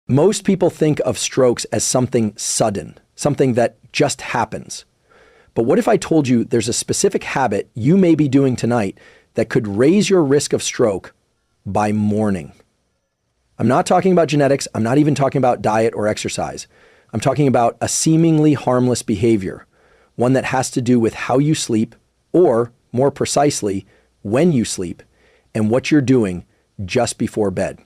Most people think of strokes as something sudden, something that just happens. But what if I told you there's a specific habit you may be doing tonight that could raise your risk of stroke by morning? I'm not talking about genetics. I'm not even talking about diet or exercise. I'm talking about a seemingly harmless behavior, one that has to do with how you sleep, or more precisely, when you sleep, and what you're doing just before bed.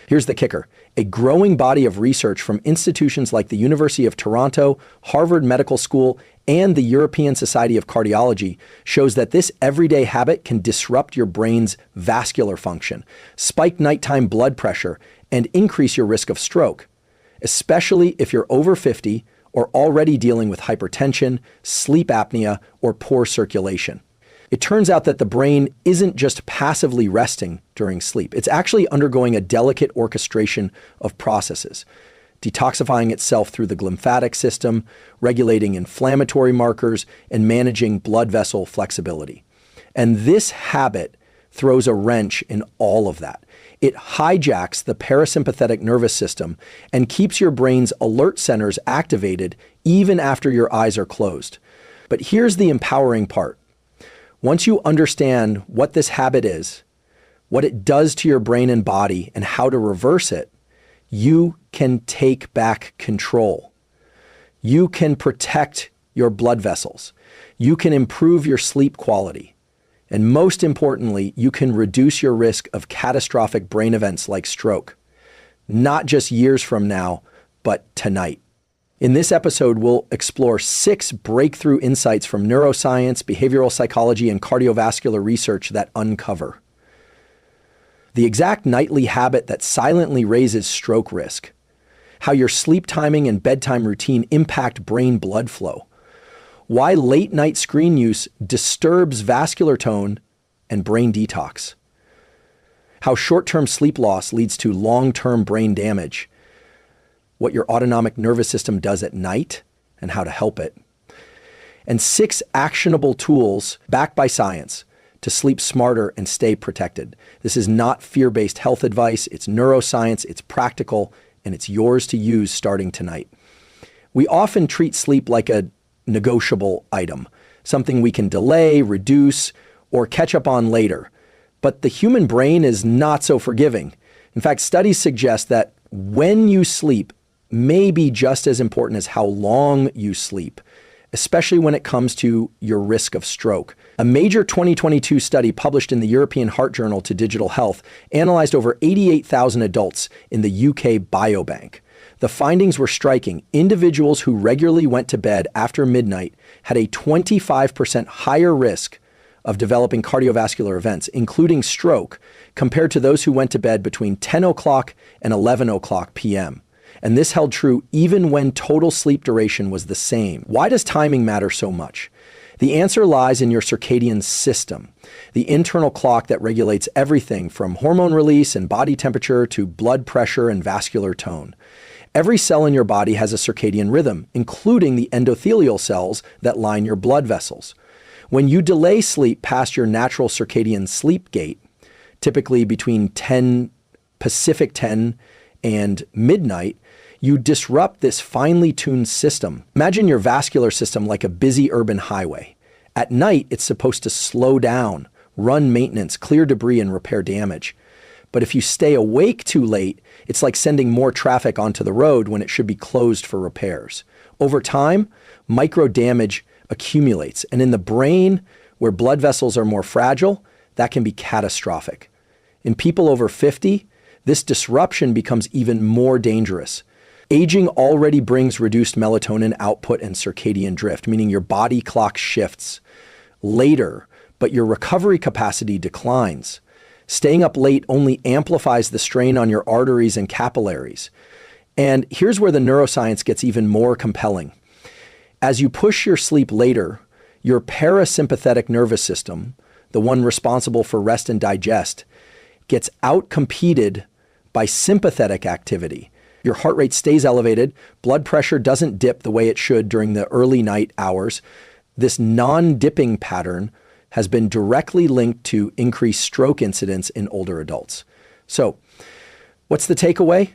Here's the kicker. A growing body of research from institutions like the University of Toronto, Harvard Medical School, and the European Society of Cardiology shows that this everyday habit can disrupt your brain's vascular function, spike nighttime blood pressure, and increase your risk of stroke, especially if you're over 50 or already dealing with hypertension, sleep apnea, or poor circulation. It turns out that the brain isn't just passively resting during sleep. It's actually undergoing a delicate orchestration of processes, detoxifying itself through the glymphatic system, regulating inflammatory markers, and managing blood vessel flexibility. And this habit throws a wrench in all of that. It hijacks the parasympathetic nervous system and keeps your brain's alert centers activated even after your eyes are closed. But here's the empowering part. Once you understand what this habit is, what it does to your brain and body, and how to reverse it, you can take back control. You can protect your blood vessels. You can improve your sleep quality. And most importantly, you can reduce your risk of catastrophic brain events like stroke, not just years from now, but tonight. In this episode, we'll explore 6 breakthrough insights from neuroscience, behavioral psychology, and cardiovascular research that uncover the exact nightly habit that silently raises stroke risk, how your sleep timing and bedtime routine impact brain blood flow, why late night screen use disturbs vascular tone and brain detox, how short-term sleep loss leads to long-term brain damage, what your autonomic nervous system does at night and how to help it, and 6 actionable tools backed by science to sleep smarter and stay protected. This is not fear-based health advice. It's neuroscience, it's practical, and it's yours to use starting tonight. We often treat sleep like a negotiable item, something we can delay, reduce, or catch up on later. But the human brain is not so forgiving. In fact, studies suggest that when you sleep may be just as important as how long you sleep, especially when it comes to your risk of stroke. A major 2022 study published in the European Heart Journal to Digital Health analyzed over 88,000 adults in the UK Biobank. The findings were striking. Individuals who regularly went to bed after midnight had a 25% higher risk of developing cardiovascular events, including stroke, compared to those who went to bed between 10 o'clock and 11 o'clock p.m. And this held true even when total sleep duration was the same. Why does timing matter so much? The answer lies in your circadian system, the internal clock that regulates everything from hormone release and body temperature to blood pressure and vascular tone. Every cell in your body has a circadian rhythm, including the endothelial cells that line your blood vessels. When you delay sleep past your natural circadian sleep gate, typically between Pacific 10 and midnight, you disrupt this finely tuned system. Imagine your vascular system like a busy urban highway. At night, it's supposed to slow down, run maintenance, clear debris, and repair damage. But if you stay awake too late, it's like sending more traffic onto the road when it should be closed for repairs. Over time, micro damage accumulates. And in the brain, where blood vessels are more fragile, that can be catastrophic. In people over 50, this disruption becomes even more dangerous. Aging already brings reduced melatonin output and circadian drift, meaning your body clock shifts later, but your recovery capacity declines. Staying up late only amplifies the strain on your arteries and capillaries. And here's where the neuroscience gets even more compelling. As you push your sleep later, your parasympathetic nervous system, the one responsible for rest and digest, gets outcompeted by sympathetic activity. Your heart rate stays elevated, blood pressure doesn't dip the way it should during the early night hours. This non-dipping pattern has been directly linked to increased stroke incidence in older adults. So, what's the takeaway?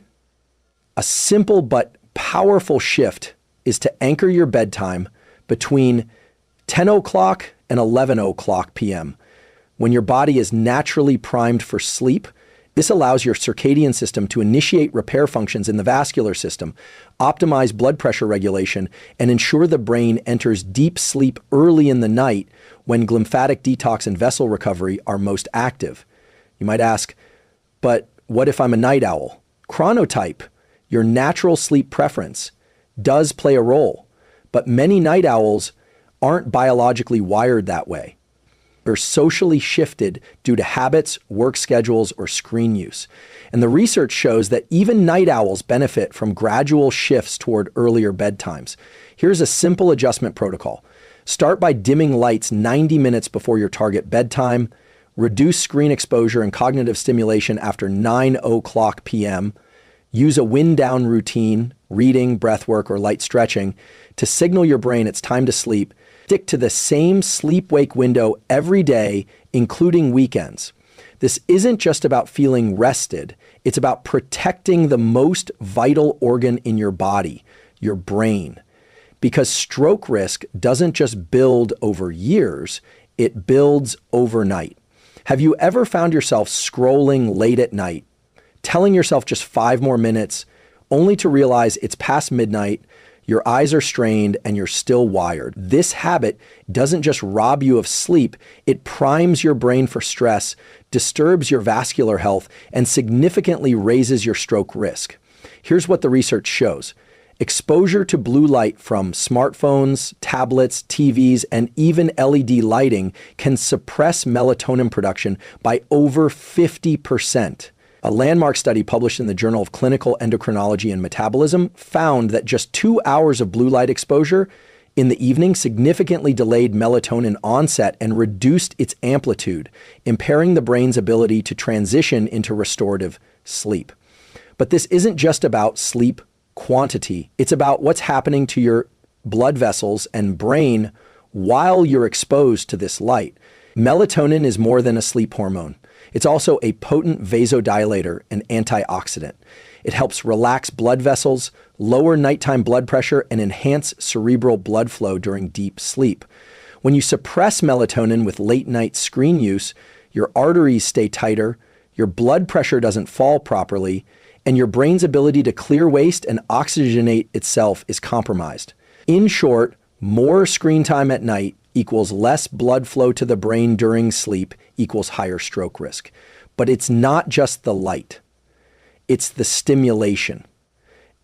A simple but powerful shift is to anchor your bedtime between 10 o'clock and 11 o'clock p.m. When your body is naturally primed for sleep, this allows your circadian system to initiate repair functions in the vascular system, optimize blood pressure regulation, and ensure the brain enters deep sleep early in the night when glymphatic detox and vessel recovery are most active. You might ask, but what if I'm a night owl? Chronotype, your natural sleep preference, does play a role, but many night owls aren't biologically wired that way. They're socially shifted due to habits, work schedules, or screen use. And the research shows that even night owls benefit from gradual shifts toward earlier bedtimes. Here's a simple adjustment protocol. Start by dimming lights 90 minutes before your target bedtime. Reduce screen exposure and cognitive stimulation after 9 o'clock p.m. Use a wind down routine, reading, breath work, or light stretching to signal your brain it's time to sleep. Stick to the same sleep-wake window every day, including weekends. This isn't just about feeling rested. It's about protecting the most vital organ in your body, your brain. Because stroke risk doesn't just build over years, it builds overnight. Have you ever found yourself scrolling late at night, telling yourself just 5 more minutes, only to realize it's past midnight, your eyes are strained, and you're still wired? This habit doesn't just rob you of sleep, it primes your brain for stress, disturbs your vascular health, and significantly raises your stroke risk. Here's what the research shows. Exposure to blue light from smartphones, tablets, TVs, and even LED lighting can suppress melatonin production by over 50%. A landmark study published in the Journal of Clinical Endocrinology and Metabolism found that just 2 hours of blue light exposure in the evening significantly delayed melatonin onset and reduced its amplitude, impairing the brain's ability to transition into restorative sleep. But this isn't just about sleep quantity. It's about what's happening to your blood vessels and brain while you're exposed to this light. Melatonin is more than a sleep hormone. It's also a potent vasodilator and antioxidant. It helps relax blood vessels, lower nighttime blood pressure, and enhance cerebral blood flow during deep sleep. When you suppress melatonin with late-night screen use, your arteries stay tighter, your blood pressure doesn't fall properly, and your brain's ability to clear waste and oxygenate itself is compromised. In short, more screen time at night equals less blood flow to the brain during sleep equals higher stroke risk. But it's not just the light. It's the stimulation.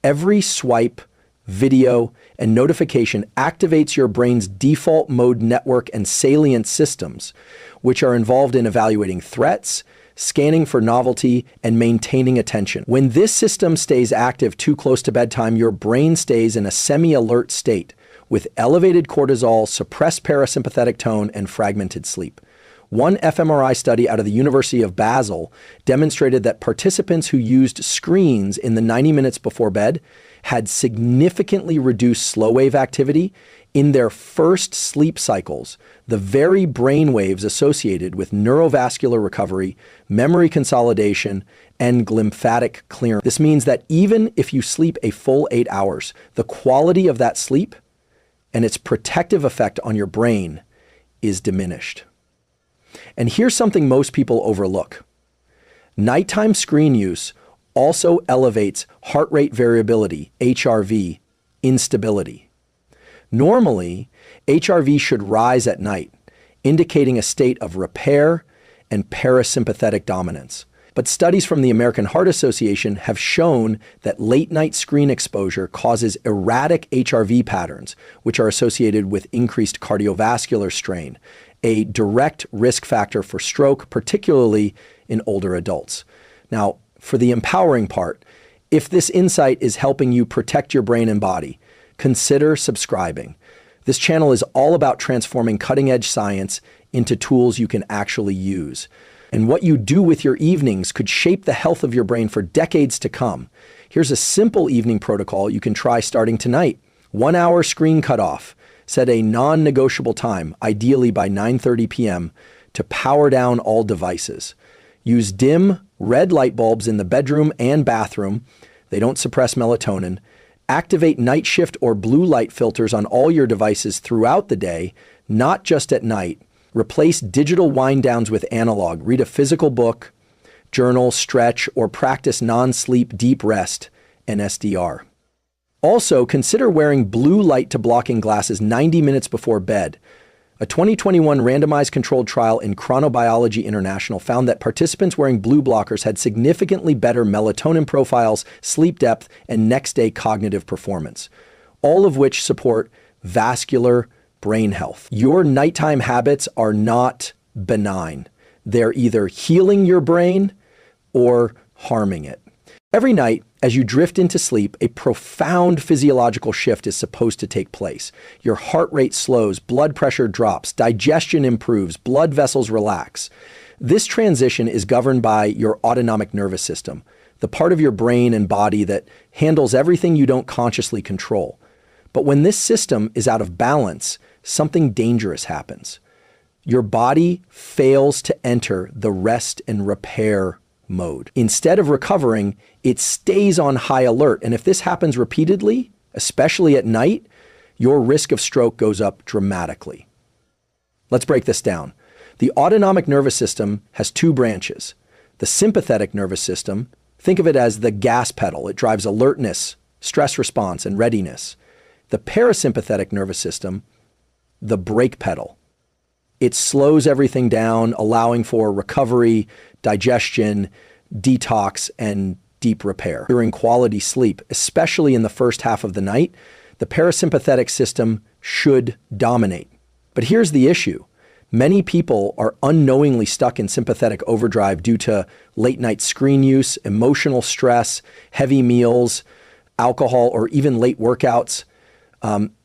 Every swipe, video, and notification activates your brain's default mode network and salient systems, which are involved in evaluating threats, scanning for novelty, and maintaining attention. When this system stays active too close to bedtime, your brain stays in a semi-alert state with elevated cortisol, suppressed parasympathetic tone, and fragmented sleep. One fMRI study out of the University of Basel demonstrated that participants who used screens in the 90 minutes before bed had significantly reduced slow wave activity in their first sleep cycles, the very brain waves associated with neurovascular recovery, memory consolidation, and glymphatic clearance. This means that even if you sleep a full 8 hours, the quality of that sleep and its protective effect on your brain is diminished. And here's something most people overlook. Nighttime screen use also elevates heart rate variability, HRV, instability. Normally, HRV should rise at night, indicating a state of repair and parasympathetic dominance. But studies from the American Heart Association have shown that late-night screen exposure causes erratic HRV patterns, which are associated with increased cardiovascular strain, a direct risk factor for stroke, particularly in older adults. Now, for the empowering part, if this insight is helping you protect your brain and body, consider subscribing. This channel is all about transforming cutting-edge science into tools you can actually use. And what you do with your evenings could shape the health of your brain for decades to come. Here's a simple evening protocol you can try starting tonight. 1 hour screen cutoff. Set a non-negotiable time, ideally by 9:30 p.m., to power down all devices. Use dim, red light bulbs in the bedroom and bathroom. They don't suppress melatonin. Activate night shift or blue light filters on all your devices throughout the day, not just at night. Replace digital wind downs with analog. Read a physical book, journal, stretch, or practice non-sleep deep rest and SDR. Also, consider wearing blue light to blocking glasses 90 minutes before bed. A 2021 randomized controlled trial in Chronobiology International found that participants wearing blue blockers had significantly better melatonin profiles, sleep depth, and next-day cognitive performance, all of which support vascular brain health. Your nighttime habits are not benign. They're either healing your brain or harming it. Every night, as you drift into sleep, a profound physiological shift is supposed to take place. Your heart rate slows, blood pressure drops, digestion improves, blood vessels relax. This transition is governed by your autonomic nervous system, the part of your brain and body that handles everything you don't consciously control. But when this system is out of balance, something dangerous happens. Your body fails to enter the rest and repair mode. Instead of recovering, it stays on high alert. And if this happens repeatedly, especially at night, your risk of stroke goes up dramatically. Let's break this down. The autonomic nervous system has two branches. The sympathetic nervous system, think of it as the gas pedal. It drives alertness, stress response, and readiness. The parasympathetic nervous system, the brake pedal. It slows everything down, allowing for recovery, digestion, detox, and deep repair. During quality sleep, especially in the first half of the night, the parasympathetic system should dominate. But here's the issue. Many people are unknowingly stuck in sympathetic overdrive due to late night screen use, emotional stress, heavy meals, alcohol, or even late workouts.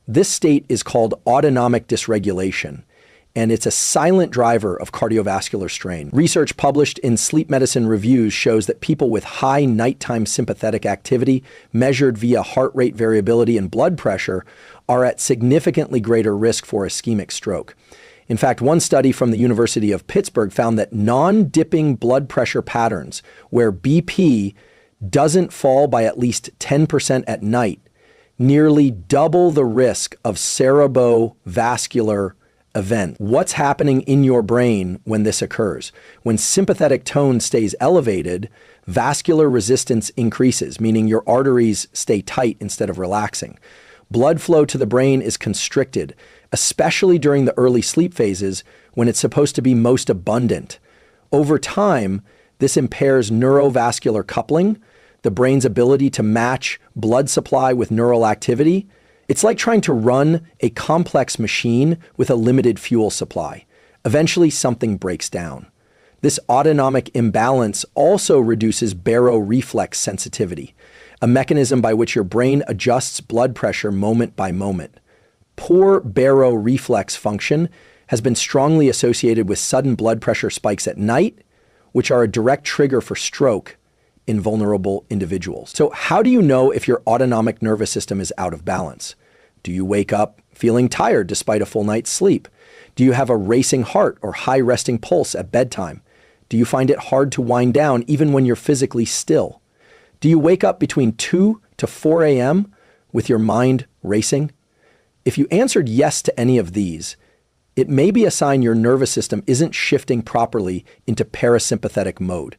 This state is called autonomic dysregulation, and it's a silent driver of cardiovascular strain. Research published in Sleep Medicine Reviews shows that people with high nighttime sympathetic activity, measured via heart rate variability and blood pressure, are at significantly greater risk for ischemic stroke. In fact, one study from the University of Pittsburgh found that non-dipping blood pressure patterns, where BP doesn't fall by at least 10% at night, nearly double the risk of cerebrovascular event. What's happening in your brain when this occurs? When sympathetic tone stays elevated, vascular resistance increases, meaning your arteries stay tight instead of relaxing. Blood flow to the brain is constricted, especially during the early sleep phases when it's supposed to be most abundant. Over time, this impairs neurovascular coupling, the brain's ability to match blood supply with neural activity. It's like trying to run a complex machine with a limited fuel supply. Eventually, something breaks down. This autonomic imbalance also reduces baroreflex sensitivity, a mechanism by which your brain adjusts blood pressure moment by moment. Poor baroreflex function has been strongly associated with sudden blood pressure spikes at night, which are a direct trigger for stroke in vulnerable individuals. So how do you know if your autonomic nervous system is out of balance? Do you wake up feeling tired despite a full night's sleep? Do you have a racing heart or high resting pulse at bedtime? Do you find it hard to wind down even when you're physically still? Do you wake up between 2 to 4 a.m. with your mind racing? If you answered yes to any of these, it may be a sign your nervous system isn't shifting properly into parasympathetic mode.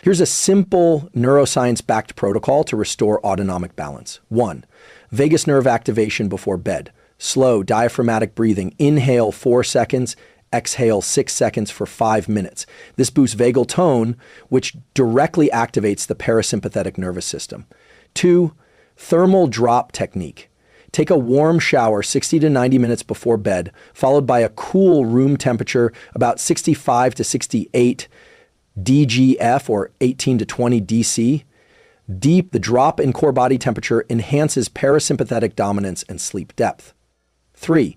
Here's a simple neuroscience-backed protocol to restore autonomic balance. 1. Vagus nerve activation before bed. Slow diaphragmatic breathing. Inhale 4 seconds, exhale 6 seconds for 5 minutes. This boosts vagal tone, which directly activates the parasympathetic nervous system. 2. Thermal drop technique. Take a warm shower 60 to 90 minutes before bed, followed by a cool room temperature, about 65 to 68 DGF or 18 to 20 DC. The drop in core body temperature enhances parasympathetic dominance and sleep depth. 3.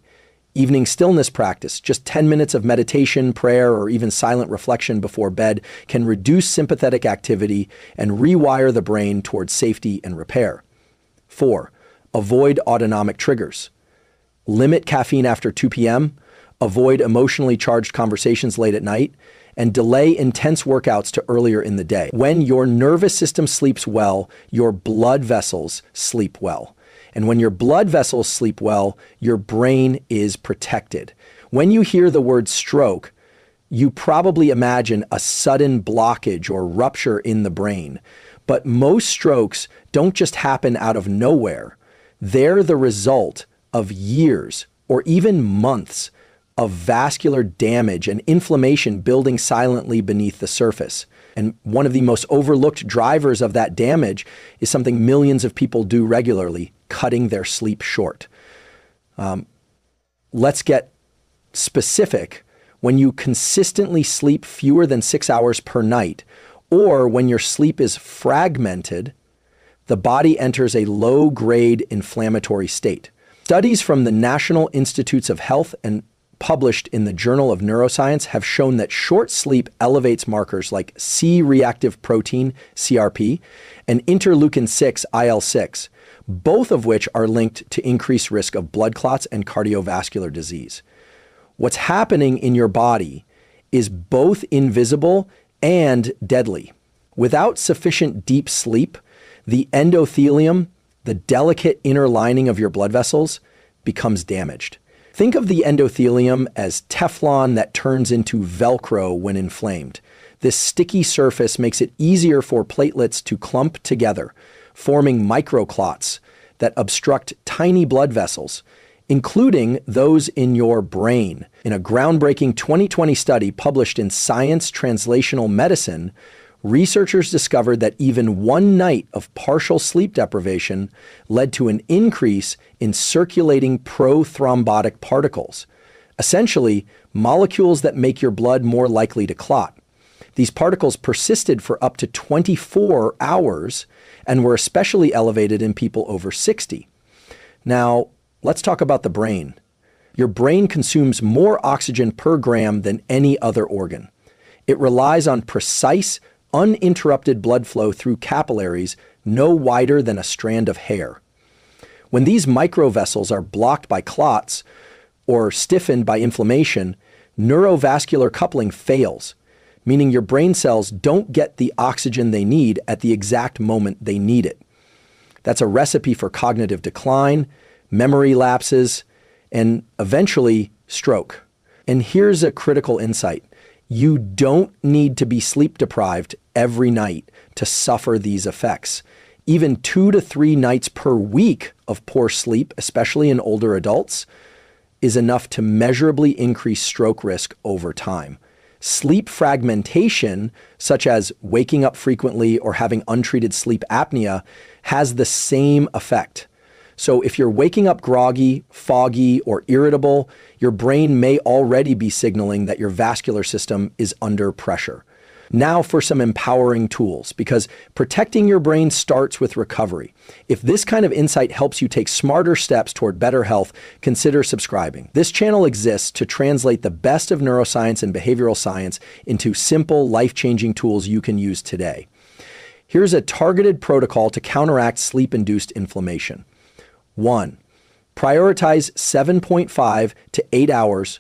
Evening stillness practice. Just 10 minutes of meditation, prayer, or even silent reflection before bed can reduce sympathetic activity and rewire the brain towards safety and repair. 4. Avoid autonomic triggers. Limit caffeine after 2 p.m., avoid emotionally charged conversations late at night, and delay intense workouts to earlier in the day. When your nervous system sleeps well, your blood vessels sleep well. And when your blood vessels sleep well, your brain is protected. When you hear the word stroke, you probably imagine a sudden blockage or rupture in the brain. But most strokes don't just happen out of nowhere. They're the result of years or even months of vascular damage and inflammation building silently beneath the surface. And one of the most overlooked drivers of that damage is something millions of people do regularly: cutting their sleep short. Let's get specific. When you consistently sleep fewer than 6 hours per night, or when your sleep is fragmented, the body enters a low-grade inflammatory state. Studies from the National Institutes of Health and published in the Journal of Neuroscience have shown that short sleep elevates markers like C-reactive protein, CRP, and interleukin-6, IL-6, both of which are linked to increased risk of blood clots and cardiovascular disease. What's happening in your body is both invisible and deadly. Without sufficient deep sleep, the endothelium, the delicate inner lining of your blood vessels, becomes damaged. Think of the endothelium as Teflon that turns into Velcro when inflamed. This sticky surface makes it easier for platelets to clump together, forming microclots that obstruct tiny blood vessels, including those in your brain. In a groundbreaking 2020 study published in Science Translational Medicine, researchers discovered that even one night of partial sleep deprivation led to an increase in circulating prothrombotic particles, essentially molecules that make your blood more likely to clot. These particles persisted for up to 24 hours and were especially elevated in people over 60. Now, let's talk about the brain. Your brain consumes more oxygen per gram than any other organ. It relies on precise, uninterrupted blood flow through capillaries no wider than a strand of hair. When these microvessels are blocked by clots or stiffened by inflammation, neurovascular coupling fails, meaning your brain cells don't get the oxygen they need at the exact moment they need it. That's a recipe for cognitive decline, memory lapses, and eventually stroke. And here's a critical insight. You don't need to be sleep deprived every night to suffer these effects. Even 2 to 3 nights per week of poor sleep, especially in older adults, is enough to measurably increase stroke risk over time. Sleep fragmentation, such as waking up frequently or having untreated sleep apnea, has the same effect. So if you're waking up groggy, foggy, or irritable, your brain may already be signaling that your vascular system is under pressure. Now for some empowering tools, because protecting your brain starts with recovery. If this kind of insight helps you take smarter steps toward better health, consider subscribing. This channel exists to translate the best of neuroscience and behavioral science into simple, life-changing tools you can use today. Here's a targeted protocol to counteract sleep-induced inflammation. 1. Prioritize 7.5 to 8 hours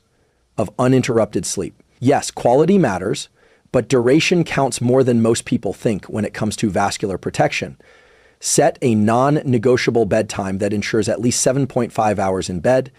of uninterrupted sleep. Yes, quality matters, but duration counts more than most people think when it comes to vascular protection. Set a non-negotiable bedtime that ensures at least 7.5 hours in bed.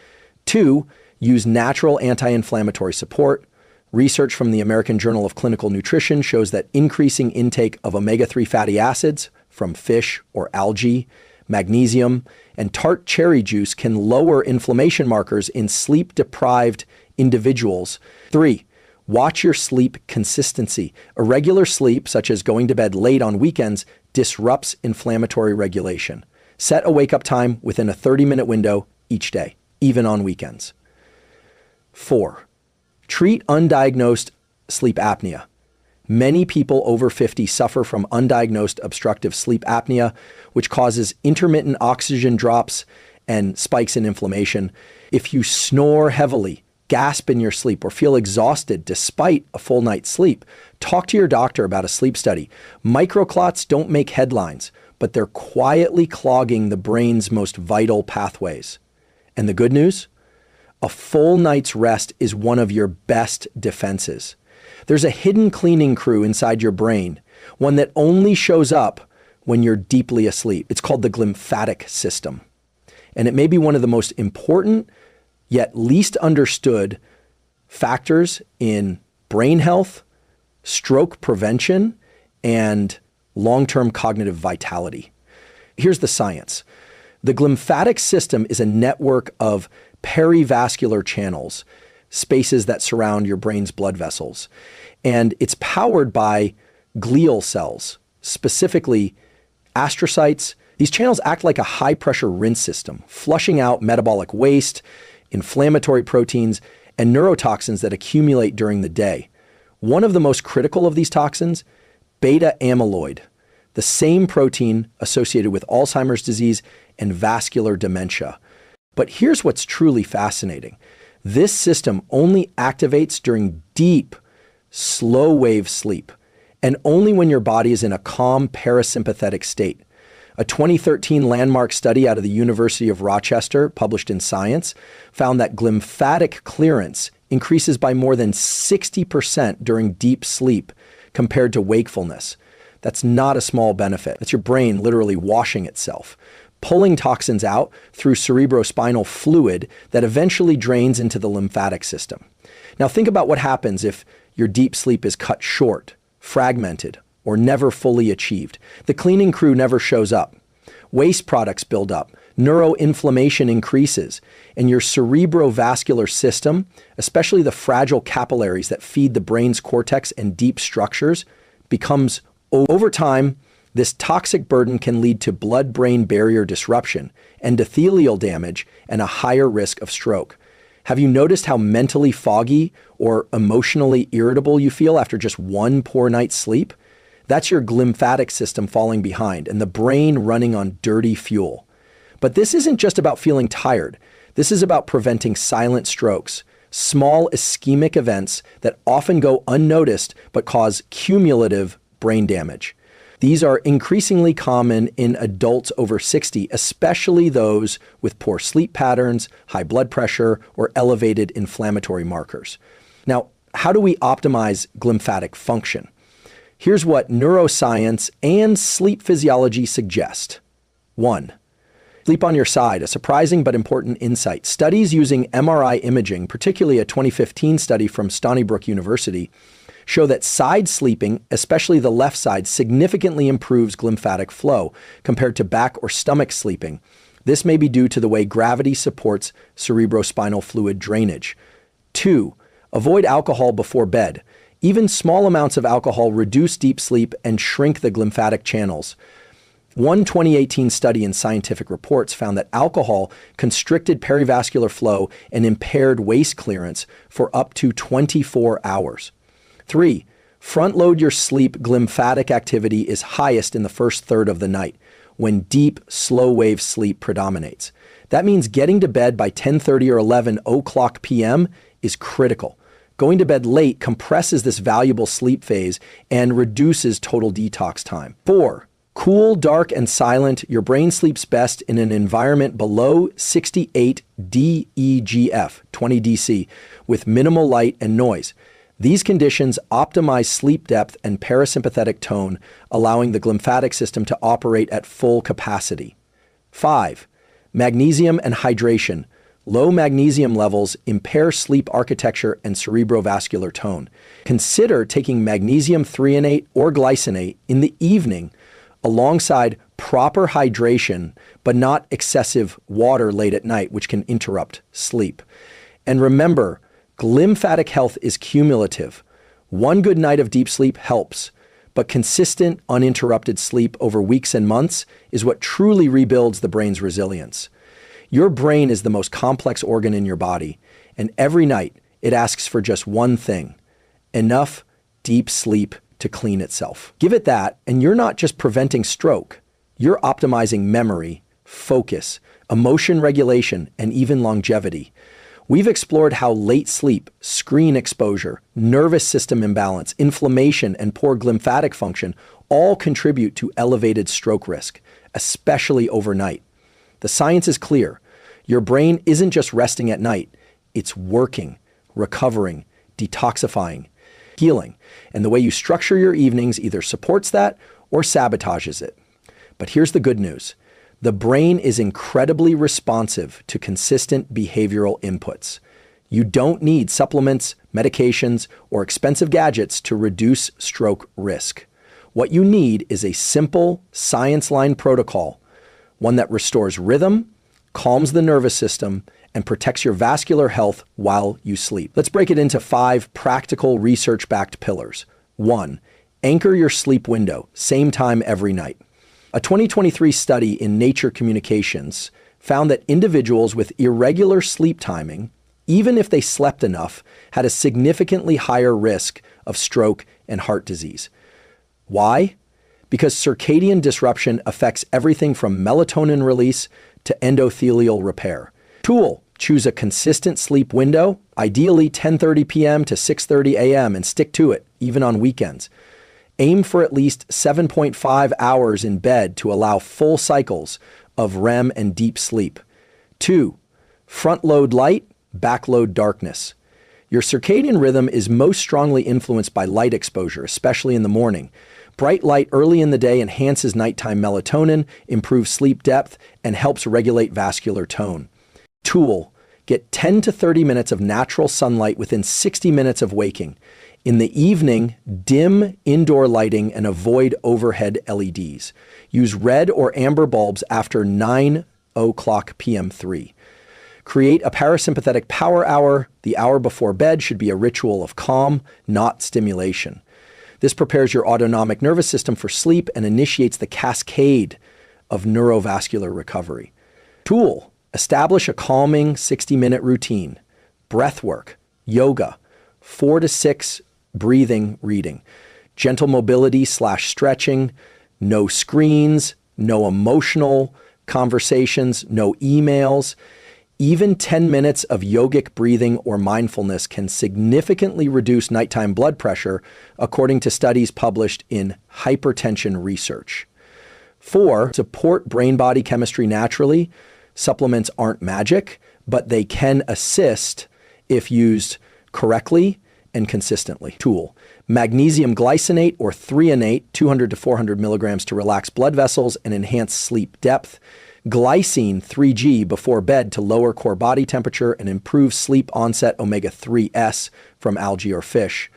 2. Use natural anti-inflammatory support. Research from the American Journal of Clinical Nutrition shows that increasing intake of omega-3 fatty acids from fish or algae, magnesium, and tart cherry juice can lower inflammation markers in sleep-deprived individuals. 3. Watch your sleep consistency. Irregular sleep, such as going to bed late on weekends, disrupts inflammatory regulation. Set a wake-up time within a 30-minute window each day, even on weekends. 4. Treat undiagnosed sleep apnea. Many people over 50 suffer from undiagnosed obstructive sleep apnea, which causes intermittent oxygen drops and spikes in inflammation. If you snore heavily, gasp in your sleep, or feel exhausted despite a full night's sleep, talk to your doctor about a sleep study. Microclots don't make headlines, but they're quietly clogging the brain's most vital pathways. And the good news? A full night's rest is one of your best defenses. There's a hidden cleaning crew inside your brain, one that only shows up when you're deeply asleep. It's called the glymphatic system. And it may be one of the most important yet least understood factors in brain health, stroke prevention, and long-term cognitive vitality. Here's the science. The glymphatic system is a network of perivascular channels, spaces that surround your brain's blood vessels. And it's powered by glial cells, specifically astrocytes. These channels act like a high-pressure rinse system, flushing out metabolic waste, inflammatory proteins, and neurotoxins that accumulate during the day. One of the most critical of these toxins, beta amyloid, the same protein associated with Alzheimer's disease and vascular dementia. But here's what's truly fascinating. This system only activates during deep, slow-wave sleep, and only when your body is in a calm parasympathetic state. A 2013 landmark study out of the University of Rochester, published in Science, found that glymphatic clearance increases by more than 60% during deep sleep compared to wakefulness. That's not a small benefit. That's your brain literally washing itself, pulling toxins out through cerebrospinal fluid that eventually drains into the lymphatic system. Now think about what happens if your deep sleep is cut short, fragmented, or never fully achieved. The cleaning crew never shows up. Waste products build up, neuroinflammation increases, and your cerebrovascular system, especially the fragile capillaries that feed the brain's cortex and deep structures, becomes over time. This toxic burden can lead to blood-brain barrier disruption, endothelial damage, and a higher risk of stroke. Have you noticed how mentally foggy or emotionally irritable you feel after just one poor night's sleep? That's your glymphatic system falling behind and the brain running on dirty fuel. But this isn't just about feeling tired. This is about preventing silent strokes, small ischemic events that often go unnoticed but cause cumulative brain damage. These are increasingly common in adults over 60, especially those with poor sleep patterns, high blood pressure, or elevated inflammatory markers. Now, how do we optimize glymphatic function? Here's what neuroscience and sleep physiology suggest. 1. Sleep on your side, a surprising but important insight. Studies using MRI imaging, particularly a 2015 study from Stony Brook University, show that side sleeping, especially the left side, significantly improves glymphatic flow compared to back or stomach sleeping. This may be due to the way gravity supports cerebrospinal fluid drainage. 2. Avoid alcohol before bed. Even small amounts of alcohol reduce deep sleep and shrink the glymphatic channels. One 2018 study in Scientific Reports found that alcohol constricted perivascular flow and impaired waste clearance for up to 24 hours. 3. Front-load your sleep. Glymphatic activity is highest in the first third of the night, when deep, slow-wave sleep predominates. That means getting to bed by 10:30 or 11 o'clock p.m. is critical. Going to bed late compresses this valuable sleep phase and reduces total detox time. 4. Cool, dark, and silent. Your brain sleeps best in an environment below 68 DEGF, 20 DC, with minimal light and noise. These conditions optimize sleep depth and parasympathetic tone, allowing the glymphatic system to operate at full capacity. 5. Magnesium and hydration. Low magnesium levels impair sleep architecture and cerebrovascular tone. Consider taking magnesium threonate or glycinate in the evening alongside proper hydration, but not excessive water late at night, which can interrupt sleep. And remember, glymphatic health is cumulative. One good night of deep sleep helps, but consistent, uninterrupted sleep over weeks and months is what truly rebuilds the brain's resilience. Your brain is the most complex organ in your body, and every night it asks for just one thing: enough deep sleep to clean itself. Give it that, and you're not just preventing stroke, you're optimizing memory, focus, emotion regulation, and even longevity. We've explored how late sleep, screen exposure, nervous system imbalance, inflammation, and poor glymphatic function all contribute to elevated stroke risk, especially overnight. The science is clear. Your brain isn't just resting at night, it's working, recovering, detoxifying. healing. And the way you structure your evenings either supports that or sabotages it. But here's the good news. The brain is incredibly responsive to consistent behavioral inputs. You don't need supplements, medications, or expensive gadgets to reduce stroke risk. What you need is a simple science-line protocol, one that restores rhythm, calms the nervous system, and protects your vascular health while you sleep. Let's break it into 5 practical research-backed pillars. 1. Anchor your sleep window, same time every night. A 2023 study in Nature Communications found that individuals with irregular sleep timing, even if they slept enough, had a significantly higher risk of stroke and heart disease. Why? Because circadian disruption affects everything from melatonin release to endothelial repair. Tool: choose a consistent sleep window, ideally 10:30 p.m. to 6:30 a.m., and stick to it, even on weekends. Aim for at least 7.5 hours in bed to allow full cycles of REM and deep sleep. 2. Front load light, back load darkness. Your circadian rhythm is most strongly influenced by light exposure, especially in the morning. Bright light early in the day enhances nighttime melatonin, improves sleep depth, and helps regulate vascular tone. Tool: get 10 to 30 minutes of natural sunlight within 60 minutes of waking. In the evening, dim indoor lighting and avoid overhead LEDs. Use red or amber bulbs after 9:00 p.m. 3. Create a parasympathetic power hour. The hour before bed should be a ritual of calm, not stimulation. This prepares your autonomic nervous system for sleep and initiates the cascade of neurovascular recovery. Tool: establish a calming 60-minute routine. Breath work, yoga, 4 to 6 breathing reading, gentle mobility/stretching, no screens, no emotional conversations, no emails. Even 10 minutes of yogic breathing or mindfulness can significantly reduce nighttime blood pressure, according to studies published in Hypertension Research. 4. Support brain-body chemistry naturally. Supplements aren't magic, but they can assist if used correctly and consistently. Tool: magnesium glycinate or threonate, 200 to 400 milligrams to relax blood vessels and enhance sleep depth. Glycine 3G before bed to lower core body temperature and improve sleep onset omega-3s from algae or fish.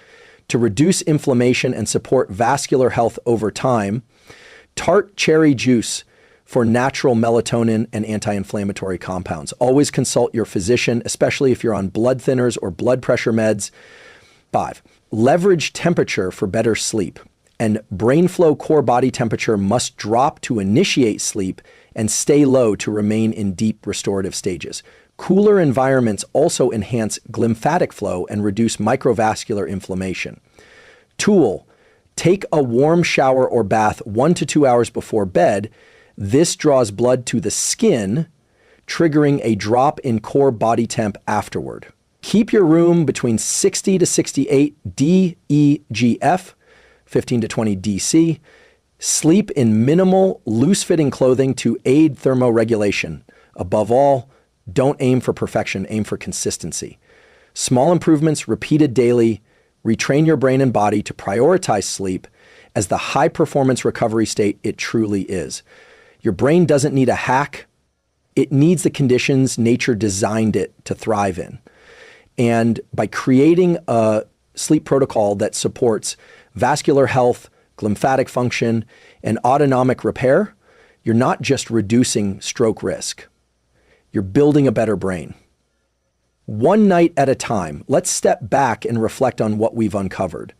To reduce inflammation and support vascular health over time, tart cherry juice for natural melatonin and anti-inflammatory compounds. Always consult your physician, especially if you're on blood thinners or blood pressure meds. 5. Leverage temperature for better sleep. And brain flow core body temperature must drop to initiate sleep and stay low to remain in deep restorative stages. Cooler environments also enhance glymphatic flow and reduce microvascular inflammation. Tool: take a warm shower or bath 1 to 2 hours before bed. This draws blood to the skin, triggering a drop in core body temp afterward. Keep your room between 60 to 68 DEGF, 15 to 20 DC. Sleep in minimal, loose-fitting clothing to aid thermoregulation. Above all, don't aim for perfection, aim for consistency. Small improvements repeated daily retrain your brain and body to prioritize sleep as the high-performance recovery state it truly is. Your brain doesn't need a hack. It needs the conditions nature designed it to thrive in. And by creating a sleep protocol that supports vascular health, glymphatic function, and autonomic repair, you're not just reducing stroke risk. You're building a better brain. One night at a time, let's step back and reflect on what we've uncovered.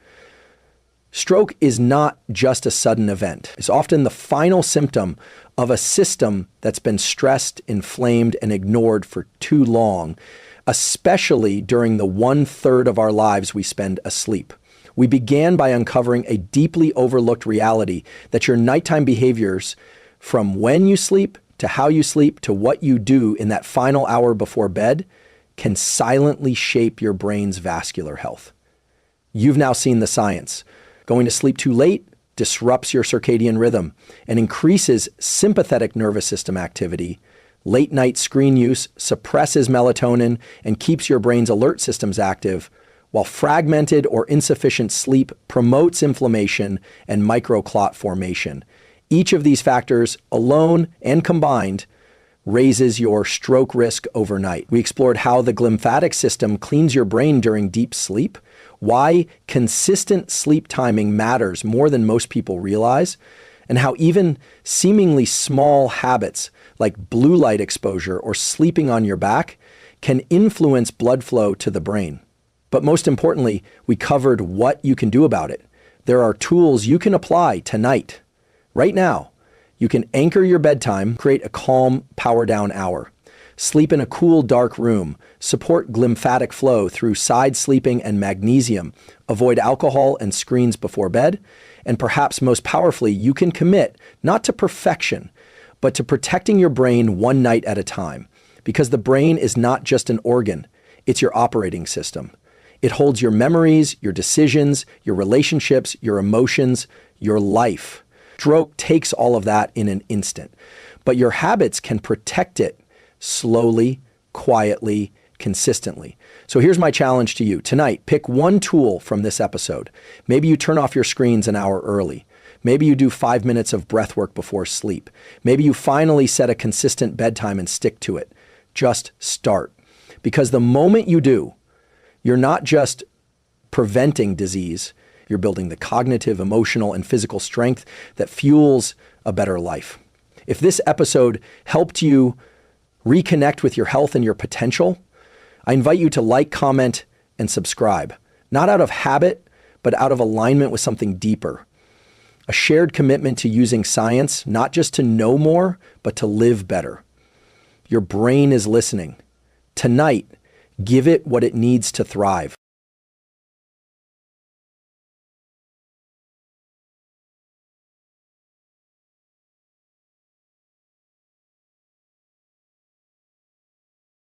Stroke is not just a sudden event. It's often the final symptom of a system that's been stressed, inflamed, and ignored for too long, especially during the 1/3 of our lives we spend asleep. We began by uncovering a deeply overlooked reality that your nighttime behaviors, from when you sleep to how you sleep to what you do in that final hour before bed, can silently shape your brain's vascular health. You've now seen the science. Going to sleep too late disrupts your circadian rhythm and increases sympathetic nervous system activity. Late night screen use suppresses melatonin and keeps your brain's alert systems active, while fragmented or insufficient sleep promotes inflammation and microclot formation. Each of these factors, alone and combined, raises your stroke risk overnight. We explored how the glymphatic system cleans your brain during deep sleep, why consistent sleep timing matters more than most people realize, and how even seemingly small habits like blue light exposure or sleeping on your back can influence blood flow to the brain. But most importantly, we covered what you can do about it. There are tools you can apply tonight, right now. You can anchor your bedtime, create a calm power down hour, sleep in a cool, dark room, support glymphatic flow through side sleeping and magnesium, avoid alcohol and screens before bed, and perhaps most powerfully, you can commit not to perfection, but to protecting your brain one night at a time. Because the brain is not just an organ, it's your operating system. It holds your memories, your decisions, your relationships, your emotions, your life. Stroke takes all of that in an instant, but your habits can protect it slowly, quietly, consistently. So here's my challenge to you. Tonight, pick one tool from this episode. Maybe you turn off your screens an hour early. Maybe you do 5 minutes of breath work before sleep. Maybe you finally set a consistent bedtime and stick to it. Just start. Because the moment you do, you're not just preventing disease, you're building the cognitive, emotional, and physical strength that fuels a better life. If this episode helped you reconnect with your health and your potential, I invite you to like, comment, and subscribe. Not out of habit, but out of alignment with something deeper. A shared commitment to using science, not just to know more, but to live better. Your brain is listening. Tonight, give it what it needs to thrive.